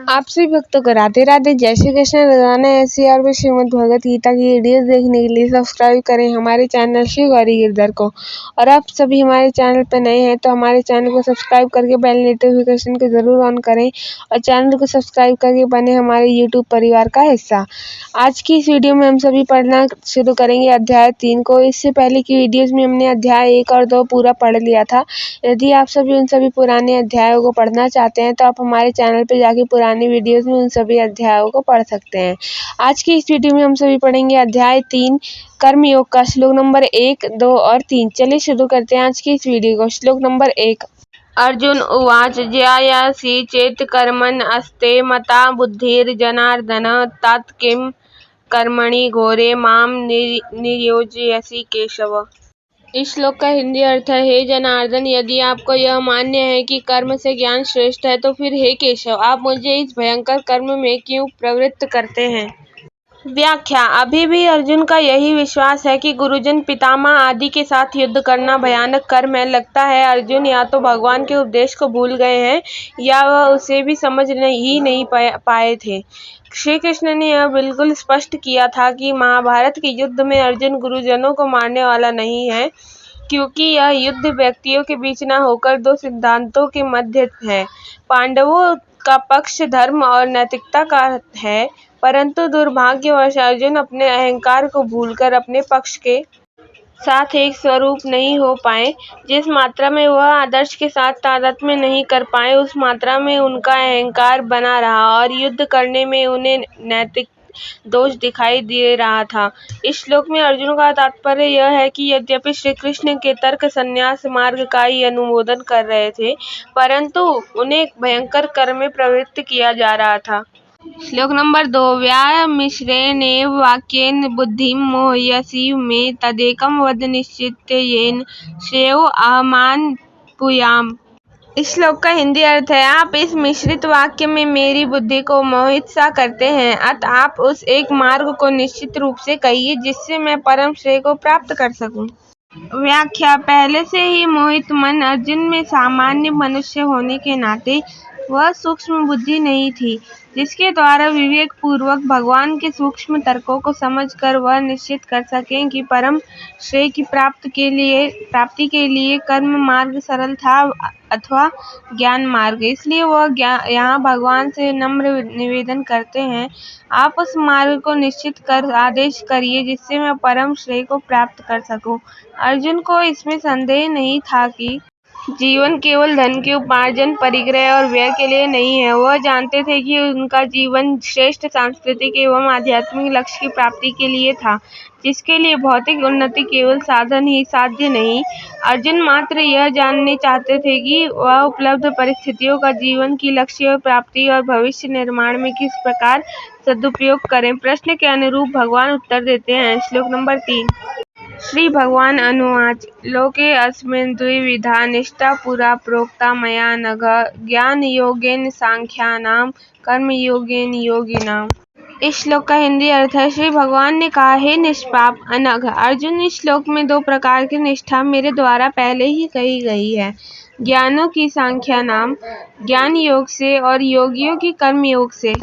आप सभी भक्तों को राधे राधे, जय श्री कृष्ण। रोजाना ऐसी और भी श्रीमद् भगवत गीता की वीडियोस देखने के लिए सब्सक्राइब करें हमारे चैनल श्री गौरी गिरधर को। और आप सभी हमारे चैनल पर नए हैं तो हमारे चैनल को सब्सक्राइब करके बेल नोटिफिकेशन को जरूर ऑन करें और चैनल को सब्सक्राइब करके बने हमारे यूट्यूब परिवार का हिस्सा। आज की इस वीडियो में हम सभी पढ़ना शुरू करेंगे अध्याय 3 को। इससे पहले की वीडियोज में हमने अध्याय 1 और 2 पूरा पढ़ लिया था। यदि आप सभी उन सभी पुराने अध्यायों को पढ़ना चाहते हैं तो आप हमारे चैनल पर जाके पुरानी वीडियोस में उन सभी अध्यायों को पढ़ सकते हैं। आज की इस वीडियो में हम सभी पढ़ेंगे अध्याय 3 कर्मयोग का श्लोक नंबर 1, 2 और 3। चलिए शुरू करते हैं आज की इस वीडियो को। श्लोक नंबर 1। अर्जुन उवाच ज्यायासि चेत् कर्मण् अस्ते मता बुद्धिर्जनार्दन तत् किं कर्मणि घोरे मां नियोजयसि केशव। इस श्लोक का हिंदी अर्थ है, हे जनार्दन, यदि आपको यह मान्य है कि कर्म से ज्ञान श्रेष्ठ है तो फिर हे केशव, आप मुझे इस भयंकर कर्म में क्यों प्रवृत्त करते हैं। व्याख्या। अभी भी अर्जुन का यही विश्वास है कि गुरुजन पितामह आदि के साथ युद्ध करना भयानक कर्म है। लगता है अर्जुन या तो भगवान के उपदेश को भूल गए हैं या वह उसे भी समझ ही नहीं पाए थे। श्री कृष्ण ने यह बिल्कुल स्पष्ट किया था कि महाभारत के युद्ध में अर्जुन गुरुजनों को मारने वाला नहीं है, क्योंकि यह युद्ध व्यक्तियों के बीच न होकर दो सिद्धांतों के मध्य है। पांडवों का पक्ष धर्म और नैतिकता का है, परंतु दुर्भाग्यवश अर्जुन अपने अहंकार को भूलकर अपने पक्ष के साथ एक स्वरूप नहीं हो पाए। जिस मात्रा में वह आदर्श के साथ तादात्म्य नहीं कर पाए, उस मात्रा में उनका अहंकार बना रहा और युद्ध करने में उन्हें नैतिक दोष दिखाई दे रहा था। इस श्लोक में अर्जुन का तात्पर्य यह है कि यद्यपि श्री कृष्ण के तर्क संन्यास मार्ग का ही अनुमोदन कर रहे थे, परंतु उन्हें भयंकर कर्म में प्रवृत्त किया जा रहा था। श्लोक नंबर 2। व्यामिश्रेणेव वाक्येन बुद्धिं मोहयसि मे तदेकं वद निश्चित्य येन श्रेयो अहमान् पुयाम। इस श्लोक का हिंदी अर्थ है, आप इस मिश्रित वाक्य में मेरी बुद्धि को मोहित सा करते हैं, अतः आप उस एक मार्ग को निश्चित रूप से कहिए जिससे मैं परम श्रेय को प्राप्त कर सकूं। व्याख्या। पहले से ही मोहित मन अर्जुन में सामान्य मनुष्य होने के नाते वह सूक्ष्म बुद्धि नहीं थी, जिसके द्वारा विवेक पूर्वक भगवान के सूक्ष्म तर्कों को समझकर वह निश्चित कर सकें कि परम श्रेय की प्राप्ति के लिए कर्म मार्ग सरल था अथवा ज्ञान मार्ग। इसलिए वह यहाँ भगवान से नम्र निवेदन करते हैं, आप उस मार्ग को निश्चित कर आदेश करिए जिससे मैं परम श्रेय को प्राप्त कर सकूं। अर्जुन को इसमें संदेह नहीं था कि जीवन केवल धन के उपार्जन, परिग्रह और व्यय के लिए नहीं है। वह जानते थे कि उनका जीवन श्रेष्ठ सांस्कृतिक एवं आध्यात्मिक लक्ष्य की प्राप्ति के लिए था, जिसके लिए भौतिक उन्नति केवल साधन ही साध्य नहीं। अर्जुन मात्र यह जानने चाहते थे कि वह उपलब्ध परिस्थितियों का जीवन की लक्ष्य प्राप्ति और भविष्य निर्माण में किस प्रकार सदुपयोग करें। प्रश्न के अनुरूप भगवान उत्तर देते हैं। श्लोक नंबर 3। श्री भगवान अनुवाच लोके अस्मिन् द्विविधा निष्ठा पुरा प्रोक्ता मया नघ ज्ञान योगेन सांख्यानां कर्म योगेन योगिनां। इस श्लोक का हिंदी अर्थ है, श्री भगवान ने कहा, हे निष्पाप अनघ अर्जुन, इस श्लोक में दो प्रकार की निष्ठा मेरे द्वारा पहले ही कही गई है। ज्ञानों की सांख्या नाम ज्ञान योग से और योगियों की कर्म योग से।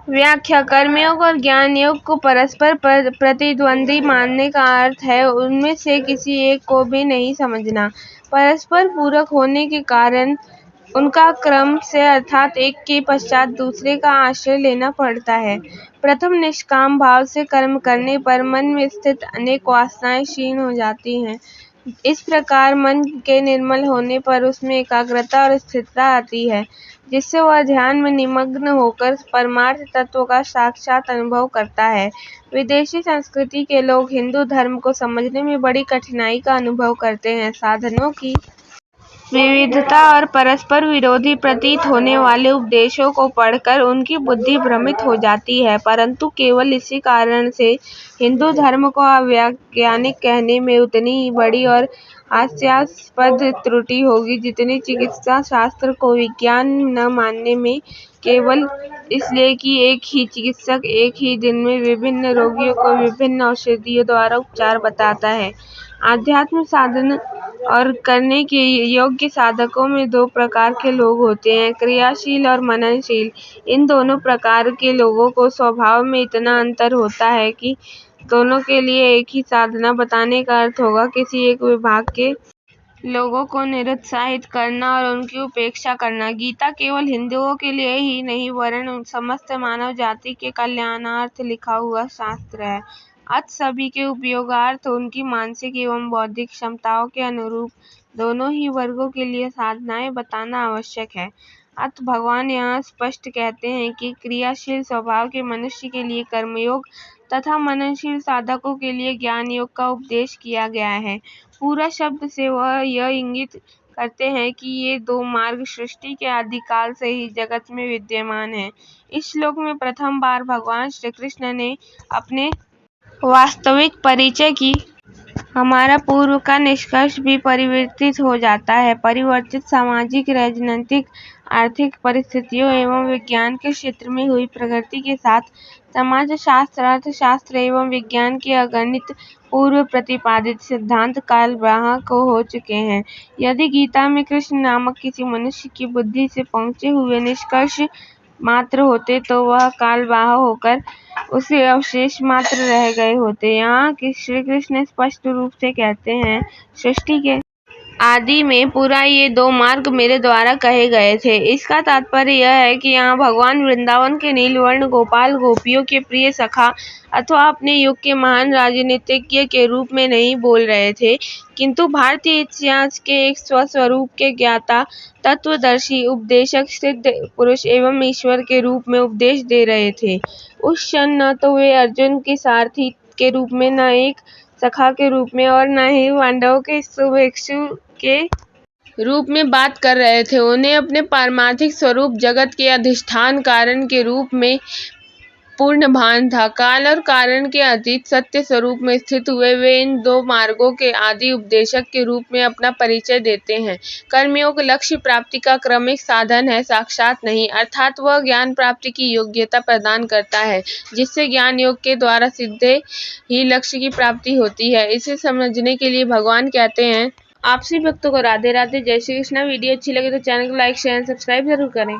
व्याख्या। कर्मयोग और ज्ञान योग को परस्पर प्रतिद्वंदी मानने का अर्थ है उनमें से किसी एक को भी नहीं समझना। परस्पर पूरक होने के कारण उनका क्रम से अर्थात एक के पश्चात दूसरे का आश्रय लेना पड़ता है। प्रथम निष्काम भाव से कर्म करने पर मन में स्थित अनेक वासनाएं क्षीण हो जाती हैं। इस प्रकार मन के निर्मल होने पर उसमें एकाग्रता और स्थिरता आती है, जिससे वह ध्यान में निमग्न होकर परमार्थ तत्व का साक्षात अनुभव करता है। विदेशी संस्कृति के लोग हिंदू धर्म को समझने में बड़ी कठिनाई का अनुभव करते हैं। साधनों की विविधता और परस्पर विरोधी प्रतीत होने वाले उपदेशों को पढ़कर उनकी बुद्धि भ्रमित हो जाती है, परंतु केवल इसी कारण से हिंदू धर्म को अवैज्ञानिक कहने में उतनी ही बड़ी और हास्यास्पद त्रुटि होगी जितनी चिकित्सा शास्त्र को विज्ञान न मानने में, केवल इसलिए कि एक ही चिकित्सक एक ही दिन में विभिन्न रोगियों को विभिन्न औषधियों द्वारा उपचार बताता है। आध्यात्म साधन और करने के योग्य साधकों में दो प्रकार के लोग होते हैं, क्रियाशील और मननशील। इन दोनों प्रकार के लोगों को स्वभाव में इतना अंतर होता है कि दोनों के लिए एक ही साधना बताने का अर्थ होगा किसी एक विभाग के लोगों को निरुत्साहित करना और उनकी उपेक्षा करना। गीता केवल हिंदुओं के लिए ही नहीं वरन समस्त मानव जाति के कल्याणार्थ लिखा हुआ शास्त्र है। अतः सभी के उपयोगार्थ उनकी मानसिक एवं बौद्धिक क्षमताओं के अनुरूप दोनों ही वर्गों के लिए साधनाएं बताना आवश्यक है। अतः भगवान यहाँ स्पष्ट कहते हैं कि क्रियाशील स्वभाव के मनुष्य के लिए कर्मयोग तथा मननशील साधकों के लिए ज्ञान योग का उपदेश किया गया है। पूरा शब्द से वह यह इंगित करते हैं कि ये दो मार्ग सृष्टि के आदिकाल से ही जगत में विद्यमान हैं। इस श्लोक में प्रथम बार भगवान श्री कृष्ण ने अपने वास्तविक परिचय की हमारा पूर्व का निष्कर्ष भी परिवर्तित हो जाता है। परिवर्तित सामाजिक, राजनीतिक, आर्थिक परिस्थितियों एवं विज्ञान के क्षेत्र में हुई प्रगति के साथ समाजशास्त्र, अर्थशास्त्र एवं विज्ञान के अगणित पूर्व प्रतिपादित सिद्धांत कालबाह्य हो चुके हैं। यदि गीता में कृष्ण नामक किसी मनुष्य की बुद्धि से पहुँचे हुए निष्कर्ष मात्र होते तो वह कालबाह्य होकर उसे अवशेष मात्र रह गए होते। यहाँ श्री कृष्ण स्पष्ट रूप से कहते हैं, सृष्टि के आदि में पूरा ये दो मार्ग मेरे द्वारा कहे गए थे। इसका तात्पर्य यह है कि यहाँ भगवान वृंदावन के नीलवर्ण गोपाल गोपियों के प्रिय सखा अथवा अपने युग के महान राजनीतिज्ञ के रूप में नहीं बोल रहे थे, किंतु भारतीय इतिहास के एक स्वस्वरूप के ज्ञाता, तत्वदर्शी, उपदेशक, सिद्ध पुरुष एवं ईश्वर के रूप में उपदेश दे रहे थे। उस क्षण न तो वे अर्जुन के सारथी के रूप में, न एक सखा के रूप में और न ही पांडवों के शुभेच्छु के रूप में बात कर रहे थे। उन्हें अपने पारमार्थिक स्वरूप, जगत के अधिष्ठान कारण के रूप में पूर्ण भान था। काल और कारण के अतीत सत्य स्वरूप में स्थित हुए वे इन दो मार्गों के आदि उपदेशक के रूप में अपना परिचय देते हैं। कर्मयोग लक्ष्य प्राप्ति का क्रमिक साधन है, साक्षात नहीं। अर्थात वह ज्ञान प्राप्ति की योग्यता प्रदान करता है, जिससे ज्ञान योग के द्वारा सीधे ही लक्ष्य की प्राप्ति होती है। इसे समझने के लिए भगवान कहते हैं, आपसी भक्तों को राधे राधे, जय श्री कृष्ण। वीडियो अच्छी लगे तो चैनल को लाइक, शेयर, सब्सक्राइब जरूर करें।